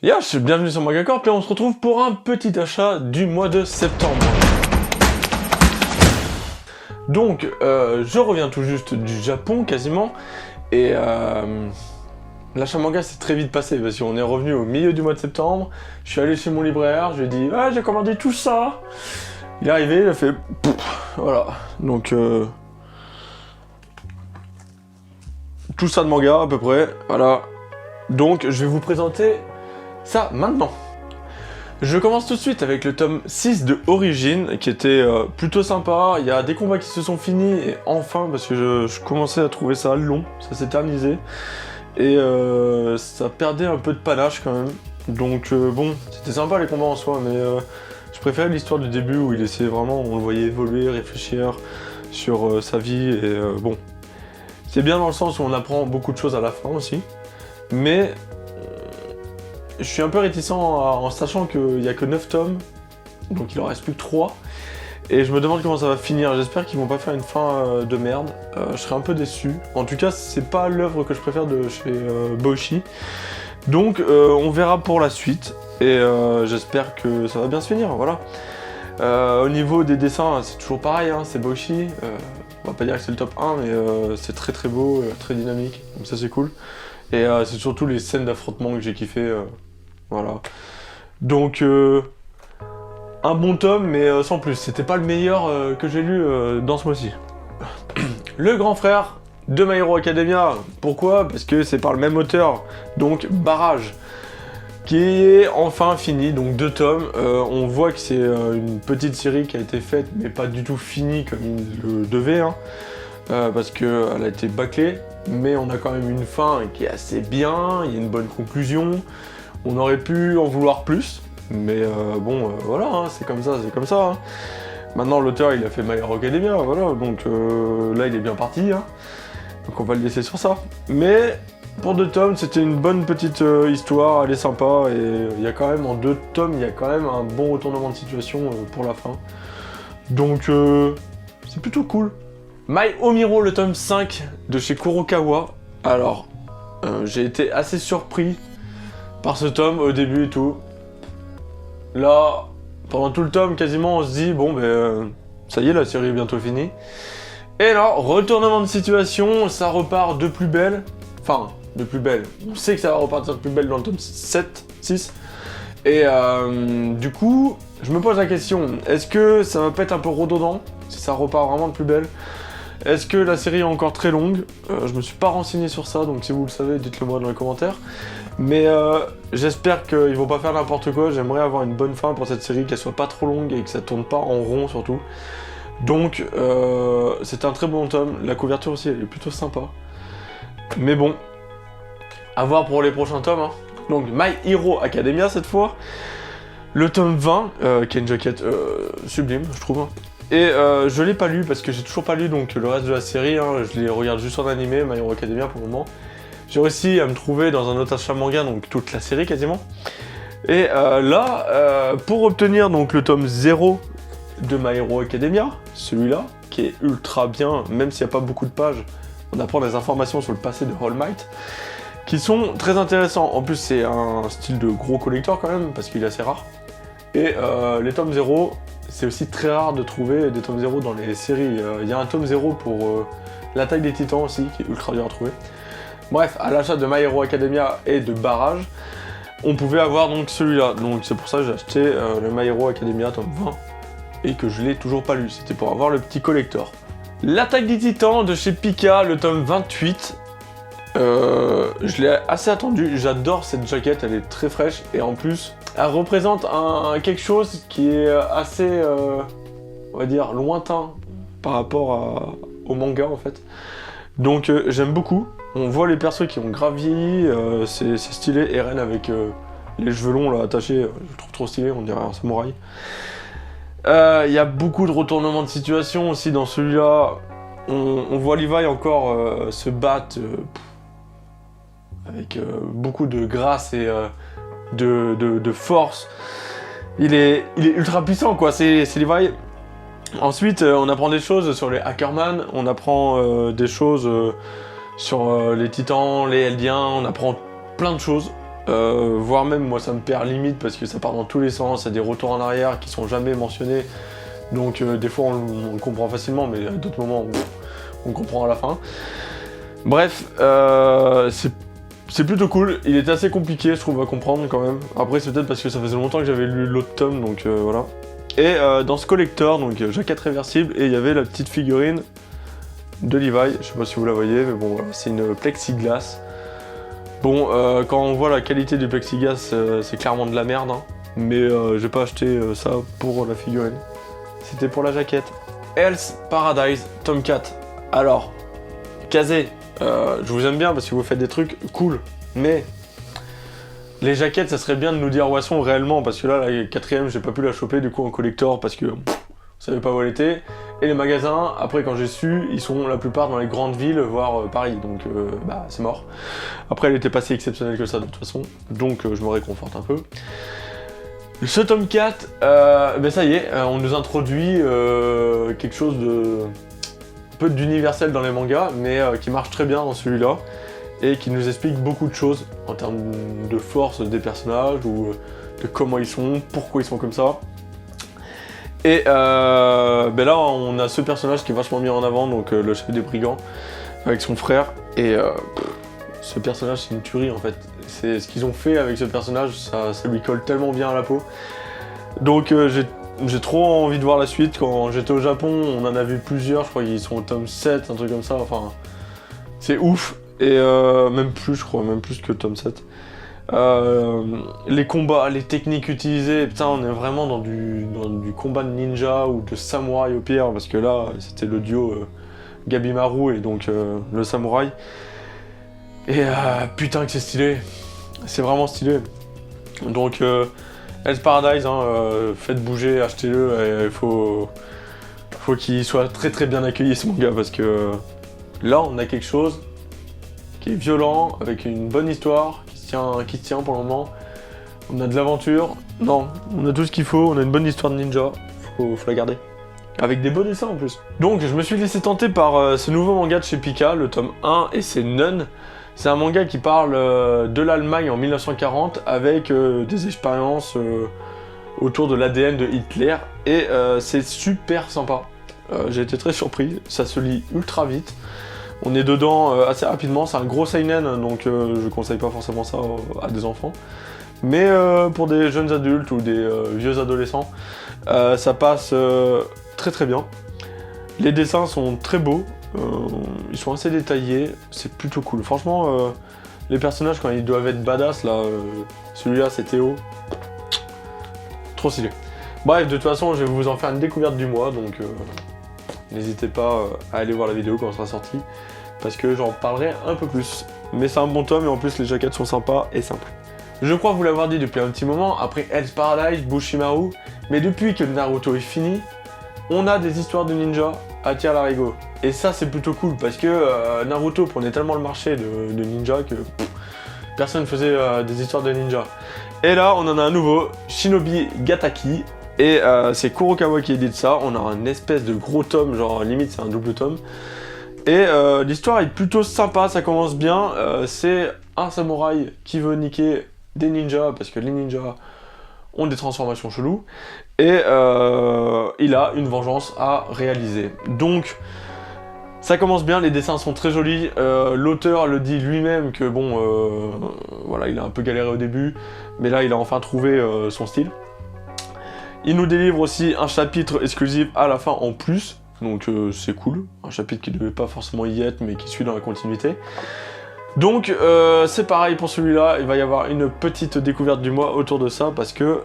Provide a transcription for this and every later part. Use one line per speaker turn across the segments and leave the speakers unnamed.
Yash, bienvenue sur Manga Corp et on se retrouve pour un petit achat du mois de septembre. Donc, je reviens tout juste du Japon quasiment et l'achat manga s'est très vite passé parce qu'on est revenu au milieu du mois de septembre. Je suis allé chez mon libraire, je lui ai dit ah j'ai commandé tout ça. Il est arrivé, il a fait voilà. Donc tout ça de manga à peu près, voilà. Donc je vais vous présenter ça maintenant. Je commence tout de suite avec le tome 6 de Origin qui était plutôt sympa. Il y a des combats qui se sont finis et enfin parce que je commençais à trouver ça long, ça s'éternisait et ça perdait un peu de panache quand même. Donc bon, c'était sympa les combats en soi, mais je préférais l'histoire du début où il essayait vraiment, on le voyait évoluer, réfléchir sur sa vie et bon. C'est bien dans le sens où on apprend beaucoup de choses à la fin aussi, mais je suis un peu réticent en sachant qu'il n'y a que 9 tomes, donc il en reste plus que 3. Et je me demande comment ça va finir, j'espère qu'ils vont pas faire une fin de merde. Je serais un peu déçu. En tout cas, c'est pas l'œuvre que je préfère de chez Boichi. Donc on verra pour la suite, et j'espère que ça va bien se finir, voilà. Au niveau des dessins, c'est toujours pareil, hein, c'est Boichi. On va pas dire que c'est le top 1, mais c'est très très beau, très dynamique, donc ça c'est cool. Et c'est surtout les scènes d'affrontement que j'ai kiffé. Voilà. Donc, un bon tome, mais sans plus. C'était pas le meilleur que j'ai lu dans ce mois-ci. Le grand frère de My Hero Academia. Pourquoi? Parce que c'est par le même auteur, donc Barrage, qui est enfin fini, donc 2 tomes. On voit que c'est une petite série qui a été faite, mais pas du tout finie comme il le devait, hein, parce qu'elle a été bâclée. Mais on a quand même une fin qui est assez bien, il y a une bonne conclusion. On aurait pu en vouloir plus, mais bon, voilà, hein, c'est comme ça, c'est comme ça. Hein. Maintenant, l'auteur, il a fait My Hero Academia, voilà, donc là, il est bien parti, hein, donc on va le laisser sur ça. Mais pour 2 tomes, c'était une bonne petite histoire, elle est sympa, et il y a quand même, en 2 tomes, il y a quand même un bon retournement de situation pour la fin. Donc, c'est plutôt cool. My Omiro, le tome 5 de chez Kurokawa. Alors, j'ai été assez surpris par ce tome au début et tout. Là, pendant tout le tome, quasiment, on se dit, bon, ben, ça y est, la série est bientôt finie. Et là, retournement de situation, ça repart de plus belle. Enfin, de plus belle. On sait que ça va repartir de plus belle dans le tome 7, 6. Et du coup, je me pose la question, est-ce que ça va pas être un peu redondant si ça repart vraiment de plus belle? Est-ce que la série est encore très longue? Je me suis pas renseigné sur ça, donc si vous le savez, dites-le moi dans les commentaires. Mais j'espère qu'ils vont pas faire n'importe quoi, j'aimerais avoir une bonne fin pour cette série, qu'elle soit pas trop longue et que ça tourne pas en rond surtout. Donc c'est un très bon tome, la couverture aussi elle est plutôt sympa. Mais bon, à voir pour les prochains tomes. Hein. Donc My Hero Academia cette fois, le tome 20, qui a une jaquette sublime je trouve. Et je l'ai pas lu parce que j'ai toujours pas lu donc le reste de la série, hein, je les regarde juste en animé, My Hero Academia pour le moment. J'ai réussi à me trouver dans un autre achat manga, donc toute la série quasiment. Et là, pour obtenir donc le tome 0 de My Hero Academia, celui-là, qui est ultra bien, même s'il n'y a pas beaucoup de pages, on apprend des informations sur le passé de All Might, qui sont très intéressants. En plus c'est un style de gros collector quand même, parce qu'il est assez rare. Et les tomes 0, c'est aussi très rare de trouver des tomes 0 dans les séries. Il y a un tome 0 pour l'attaque des titans aussi, qui est ultra dur à trouver. Bref, à l'achat de My Hero Academia et de Barrage, on pouvait avoir donc celui-là. Donc c'est pour ça que j'ai acheté le My Hero Academia tome 20 et que je l'ai toujours pas lu. C'était pour avoir le petit collector. L'attaque des titans de chez Pika, le tome 28. Je l'ai assez attendu. J'adore cette jaquette, elle est très fraîche et en plus, elle représente quelque chose qui est assez, on va dire, lointain par rapport au manga en fait. Donc j'aime beaucoup. On voit les persos qui ont grave vieilli, c'est stylé. Eren avec les cheveux longs là attachés, je trouve trop stylé, on dirait un samouraï. Il y a beaucoup de retournements de situation aussi dans celui-là. On voit Levi encore se battre avec beaucoup de grâce et de force. Il est ultra puissant quoi, c'est Levi. Ensuite, on apprend des choses sur les Ackerman, on apprend des choses sur les titans, les Eldiens, on apprend plein de choses. voire même moi ça me perd limite parce que ça part dans tous les sens, il y a des retours en arrière qui sont jamais mentionnés, donc des fois on comprend facilement, mais à d'autres moments on comprend à la fin. Bref, c'est plutôt cool, il était assez compliqué je trouve à comprendre quand même, après c'est peut-être parce que ça faisait longtemps que j'avais lu l'autre tome, donc voilà. Et dans ce collector, donc jaquette réversible, et il y avait la petite figurine de Levi, je sais pas si vous la voyez, mais bon, c'est une plexiglas. Bon, quand on voit la qualité du plexiglas, c'est clairement de la merde, hein. Mais j'ai pas acheté ça pour la figurine. C'était pour la jaquette. Hell's Paradise, tome 4. Alors, Kazé, je vous aime bien parce que vous faites des trucs cool, mais les jaquettes, ça serait bien de nous dire où elles sont réellement, parce que là, la 4ème, j'ai pas pu la choper du coup en collector parce que je savais pas où elle était. Et les magasins, après quand j'ai su, ils sont la plupart dans les grandes villes, voire Paris, donc bah c'est mort. Après elle était pas si exceptionnelle que ça de toute façon, donc je me réconforte un peu. Ce tome 4, ben ça y est, on nous introduit quelque chose de peu d'universel dans les mangas, mais qui marche très bien dans celui-là, et qui nous explique beaucoup de choses en termes de force des personnages, ou de comment ils sont, pourquoi ils sont comme ça. Et ben là, on a ce personnage qui est vachement mis en avant, donc le chef des brigands, avec son frère. Et ce personnage, c'est une tuerie en fait. C'est ce qu'ils ont fait avec ce personnage, ça lui colle tellement bien à la peau. Donc j'ai trop envie de voir la suite. Quand j'étais au Japon, on en a vu plusieurs, je crois qu'ils sont au tome 7, un truc comme ça. Enfin, c'est ouf. Et même plus, je crois, même plus que le tome 7. Les combats, les techniques utilisées, putain, on est vraiment dans du combat de ninja ou de samouraï au pire, parce que là, c'était le duo Gabimaru et donc le samouraï. Et putain que c'est stylé, c'est vraiment stylé. Donc Hell's Paradise, hein, faites bouger, achetez-le, il faut qu'il soit très très bien accueilli ce manga, parce que là, on a quelque chose qui est violent, avec une bonne histoire, qui se tient pour le moment. On a de l'aventure, non, on a tout ce qu'il faut, on a une bonne histoire de ninja, faut la garder. Avec des beaux dessins en plus. Donc je me suis laissé tenter par ce nouveau manga de chez Pika, le tome 1, et c'est Nun. C'est un manga qui parle de l'Allemagne en 1940 avec des expériences autour de l'ADN de Hitler, et c'est super sympa. J'ai été très surpris, ça se lit ultra vite. On est dedans assez rapidement, c'est un gros seinen, donc je conseille pas forcément ça à des enfants. Mais pour des jeunes adultes ou des vieux adolescents, ça passe très très bien. Les dessins sont très beaux, ils sont assez détaillés, c'est plutôt cool. Franchement, les personnages quand ils doivent être badass, là, celui-là c'est Théo, trop stylé. Bref, de toute façon, je vais vous en faire une découverte du mois, donc n'hésitez pas à aller voir la vidéo quand elle sera sortie, parce que j'en parlerai un peu plus. Mais c'est un bon tome et en plus les jaquettes sont sympas et simples. Je crois vous l'avoir dit depuis un petit moment, après Hell's Paradise, Bushimaru, mais depuis que Naruto est fini, on a des histoires de ninja à tir larigot. Et ça c'est plutôt cool, parce que Naruto prenait tellement le marché de ninja que personne ne faisait des histoires de ninja. Et là on en a un nouveau, Shinobi Gataki, et c'est Kurokawa qui édite ça. On a un espèce de gros tome, genre limite c'est un double tome. Et l'histoire est plutôt sympa, ça commence bien. C'est un samouraï qui veut niquer des ninjas, parce que les ninjas ont des transformations cheloues. Et il a une vengeance à réaliser. Donc ça commence bien, les dessins sont très jolis. L'auteur le dit lui-même que bon, voilà, il a un peu galéré au début, mais là il a enfin trouvé son style. Il nous délivre aussi un chapitre exclusif à la fin en plus, donc c'est cool. Un chapitre qui ne devait pas forcément y être, mais qui suit dans la continuité. Donc c'est pareil pour celui-là, il va y avoir une petite découverte du mois autour de ça, parce que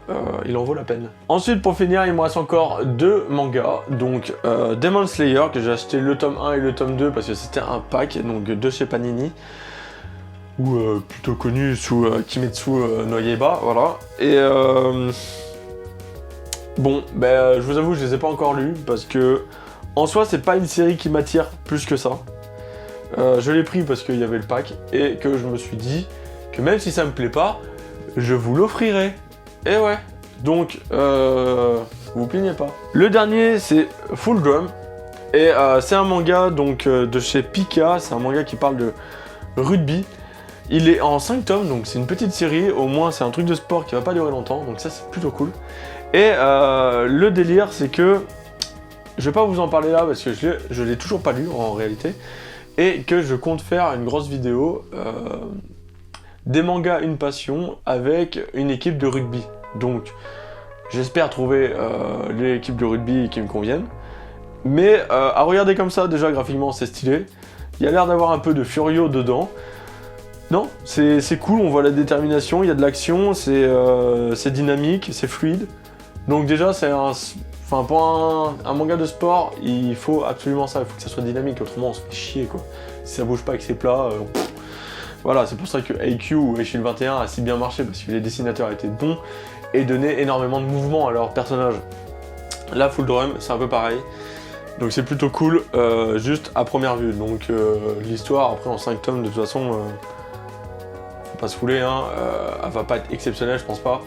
il en vaut la peine. Ensuite, pour finir, il me reste encore 2 mangas. Donc Demon Slayer, que j'ai acheté le tome 1 et le tome 2, parce que c'était un pack, donc de chez Panini, ou plutôt connu sous Kimetsu no Yaiba, voilà. Et bon, ben je vous avoue, je les ai pas encore lus, parce que en soi, c'est pas une série qui m'attire plus que ça. Je l'ai pris parce qu'il y avait le pack, et que je me suis dit que même si ça me plaît pas, je vous l'offrirai. Et ouais, donc vous plaignez pas. Le dernier, c'est Full Drum, et c'est un manga donc de chez Pika. C'est un manga qui parle de rugby, Il est en 5 tomes, donc c'est une petite série, au moins c'est un truc de sport qui va pas durer longtemps, donc ça c'est plutôt cool. Et le délire c'est que, je vais pas vous en parler là parce que je l'ai toujours pas lu en réalité, et que je compte faire une grosse vidéo des mangas une passion avec une équipe de rugby. Donc j'espère trouver l'équipe de rugby qui me convienne. Mais à regarder comme ça, déjà graphiquement c'est stylé. Il y a l'air d'avoir un peu de Furio dedans. Non, c'est cool, on voit la détermination, il y a de l'action, c'est dynamique, c'est fluide. Donc déjà c'est pour un manga de sport, il faut absolument ça, il faut que ça soit dynamique, autrement on se fait chier quoi. Si ça bouge pas, et que c'est plat, voilà, c'est pour ça que AQ ou Eishil 21 a si bien marché, parce que les dessinateurs étaient bons et donnaient énormément de mouvement à leurs personnages. Là, Full Drum, c'est un peu pareil. Donc c'est plutôt cool, juste à première vue. Donc l'histoire, après en 5 tomes, de toute façon, faut pas se fouler, hein, elle va pas être exceptionnelle, je pense pas.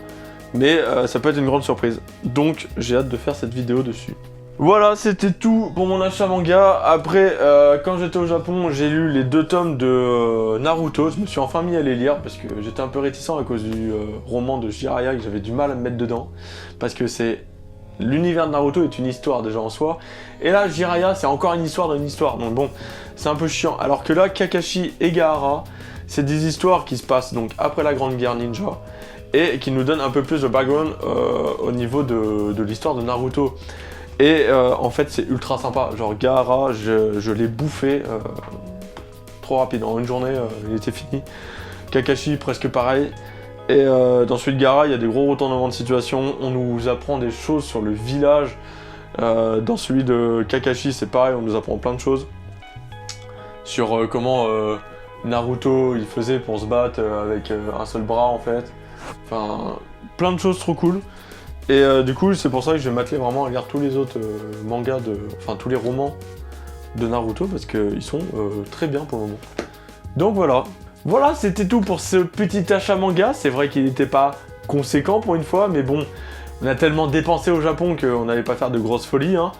Mais ça peut être une grande surprise. Donc j'ai hâte de faire cette vidéo dessus. Voilà, c'était tout pour mon achat manga. Après, quand j'étais au Japon, j'ai lu les 2 tomes de Naruto. Je me suis enfin mis à les lire parce que j'étais un peu réticent à cause du roman de Jiraiya que j'avais du mal à me mettre dedans. Parce que l'univers de Naruto est une histoire déjà en soi. Et là, Jiraiya, c'est encore une histoire dans une histoire. Donc bon, c'est un peu chiant. Alors que là, Kakashi et Gaara, c'est des histoires qui se passent donc après la Grande Guerre Ninja. Et qui nous donnent un peu plus de background au niveau de l'histoire de Naruto. Et en fait c'est ultra sympa, genre Gaara, je l'ai bouffé trop rapide, en une journée il était fini. Kakashi presque pareil. Et dans celui de Gaara il y a des gros retournements de situation, on nous apprend des choses sur le village. Dans celui de Kakashi c'est pareil, on nous apprend plein de choses. Sur comment Naruto il faisait pour se battre avec un seul bras en fait. Enfin plein de choses trop cool. Et du coup, c'est pour ça que je vais m'atteler vraiment à lire tous les autres mangas, enfin tous les romans de Naruto, parce qu'ils sont très bien pour le moment. Donc voilà. Voilà, c'était tout pour ce petit achat manga. C'est vrai qu'il n'était pas conséquent pour une fois, mais bon, on a tellement dépensé au Japon qu'on n'allait pas faire de grosses folies. Hein.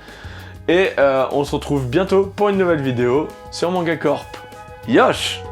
Et on se retrouve bientôt pour une nouvelle vidéo sur Manga Corp. Yosh!